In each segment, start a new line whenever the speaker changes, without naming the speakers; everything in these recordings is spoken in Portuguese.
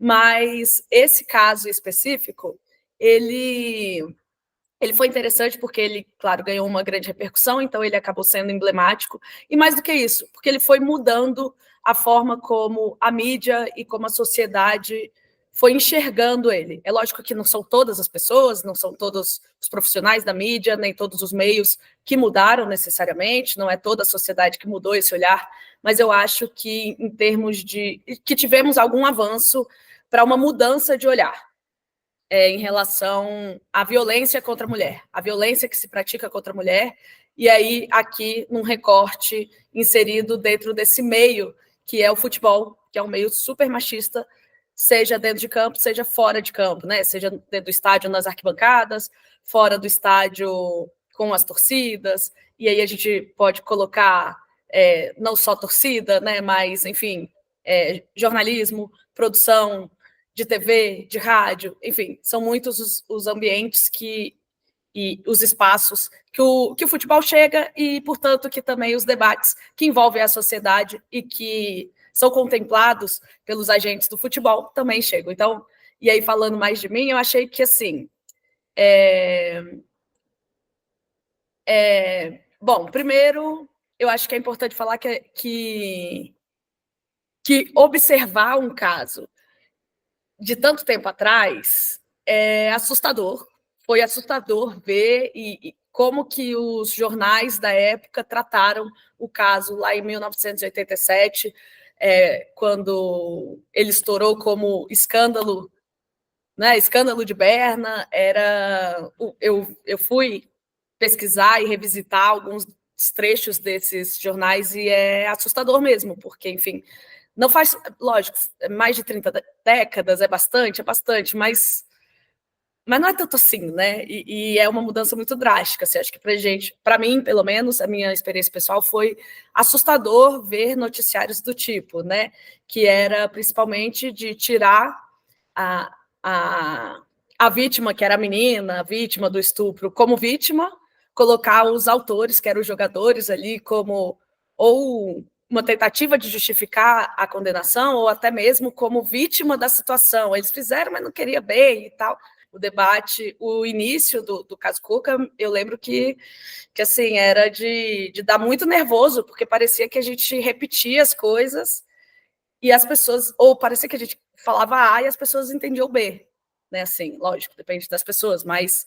Mas esse caso específico, ele foi interessante porque ele, claro, ganhou uma grande repercussão, então ele acabou sendo emblemático. E mais do que isso, porque ele foi mudando a forma como a mídia e como a sociedade foi enxergando ele. É lógico que não são todas as pessoas, não são todos os profissionais da mídia, nem todos os meios que mudaram necessariamente, não é toda a sociedade que mudou esse olhar, mas eu acho que, em termos de... que tivemos algum avanço para uma mudança de olhar. Em relação à violência contra a mulher, a violência que se pratica contra a mulher, e aí aqui num recorte inserido dentro desse meio, que é o futebol, que é um meio super machista, seja dentro de campo, seja fora de campo, né? Seja dentro do estádio nas arquibancadas, fora do estádio com as torcidas, e aí a gente pode colocar não só torcida, né? Mas, enfim, jornalismo, produção de TV, de rádio, enfim, são muitos os ambientes e os espaços que o futebol chega e, portanto, que também os debates que envolvem a sociedade e que são contemplados pelos agentes do futebol também chegam. Então, e aí falando mais de mim, eu achei que, assim, bom, primeiro, eu acho que é importante falar que observar um caso de tanto tempo atrás é assustador. Foi assustador ver como que os jornais da época trataram o caso lá em 1987, quando ele estourou como escândalo, né? Escândalo de Berna. Eu fui pesquisar e revisitar alguns trechos desses jornais e é assustador mesmo, porque, enfim, não faz, lógico, mais de 30 décadas é bastante, mas não é tanto assim, né? E é uma mudança muito drástica. Assim, acho que pra gente, para mim, pelo menos, a minha experiência pessoal foi assustador ver noticiários do tipo, né? Que era principalmente de tirar a, a, a vítima, que era a menina, a vítima do estupro, como vítima, colocar os autores, que eram os jogadores ali, como ou uma tentativa de justificar a condenação, ou até mesmo como vítima da situação. Eles fizeram, mas não queria bem e tal. O debate, o início do caso Cuca, eu lembro que assim, era de dar muito nervoso, porque parecia que a gente repetia as coisas e as pessoas, ou parecia que a gente falava A e as pessoas entendiam B, né? Assim, lógico, depende das pessoas, mas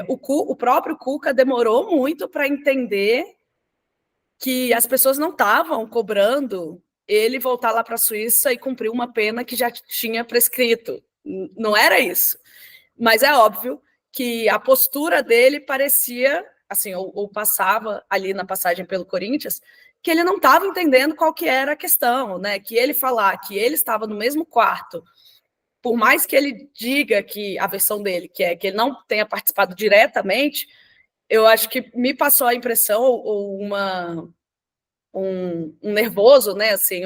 o próprio Cuca demorou muito para entender que as pessoas não estavam cobrando ele voltar lá para a Suíça e cumprir uma pena que já tinha prescrito. Não era isso. Mas é óbvio que a postura dele parecia, assim, ou passava ali na passagem pelo Corinthians, que ele não estava entendendo qual que era a questão, né? Que ele falar que ele estava no mesmo quarto, por mais que ele diga que a versão dele, que é que ele não tenha participado diretamente, eu acho que me passou a impressão, ou um nervoso, né? Assim,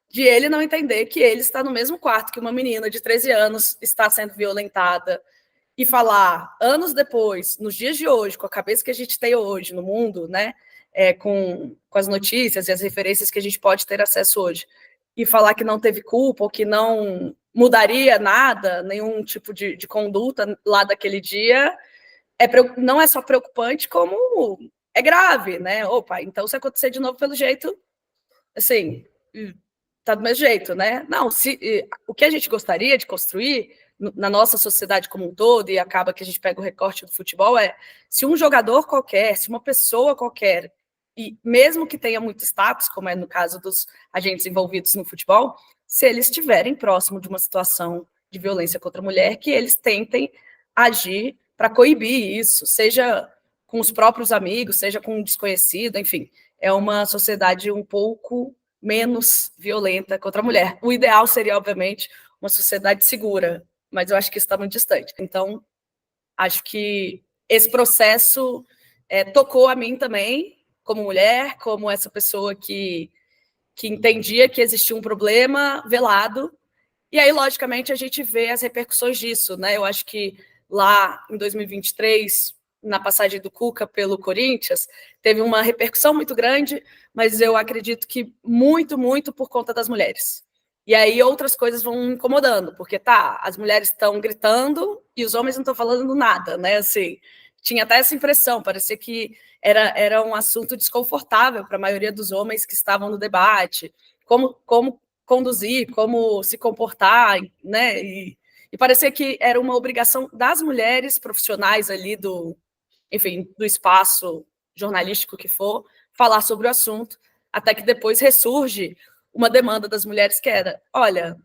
de ele não entender que ele está no mesmo quarto que uma menina de 13 anos está sendo violentada, e falar anos depois, nos dias de hoje, com a cabeça que a gente tem hoje no mundo, né, com as notícias e as referências que a gente pode ter acesso hoje, e falar que não teve culpa, ou que não mudaria nada, nenhum tipo de conduta lá daquele dia, não é só preocupante, como é grave, né? Opa, então se acontecer de novo pelo jeito, assim, tá do mesmo jeito, né? Não, o que a gente gostaria de construir na nossa sociedade como um todo, e acaba que a gente pega o recorte do futebol, se um jogador qualquer, se uma pessoa qualquer, e mesmo que tenha muito status, como é no caso dos agentes envolvidos no futebol, se eles estiverem próximo de uma situação de violência contra a mulher, que eles tentem agir para coibir isso, seja com os próprios amigos, seja com um desconhecido, enfim, é uma sociedade um pouco menos violenta contra a mulher. O ideal seria, obviamente, uma sociedade segura, mas eu acho que isso está muito distante. Então, acho que esse processo tocou a mim também, como mulher, como essa pessoa que entendia que existia um problema velado. E aí, logicamente, a gente vê as repercussões disso, né? Eu acho que lá em 2023, na passagem do Cuca pelo Corinthians, teve uma repercussão muito grande, mas eu acredito que muito por conta das mulheres. E aí outras coisas vão incomodando, porque tá, as mulheres estão gritando e os homens não estão falando nada, né? Assim, tinha até essa impressão, parecia que era um assunto desconfortável para a maioria dos homens que estavam no debate, como conduzir, como se comportar, né? E parecia que era uma obrigação das mulheres profissionais ali enfim, do espaço jornalístico que for, falar sobre o assunto, até que depois ressurge uma demanda das mulheres que era, olha,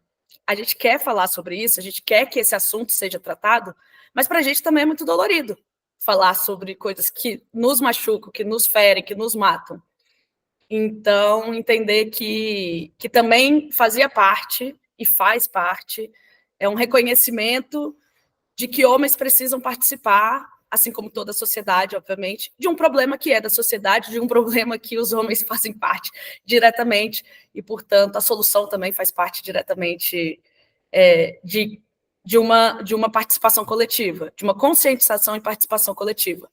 a gente quer falar sobre isso, a gente quer que esse assunto seja tratado, mas para a gente também é muito dolorido falar sobre coisas que nos machucam, que nos ferem, que nos matam. Então, entender que também fazia parte e faz parte, é um reconhecimento de que homens precisam participar, assim como toda a sociedade, obviamente, de um problema que é da sociedade, de um problema que os homens fazem parte diretamente, e, portanto, a solução também faz parte diretamente de uma participação coletiva, de uma conscientização e participação coletiva.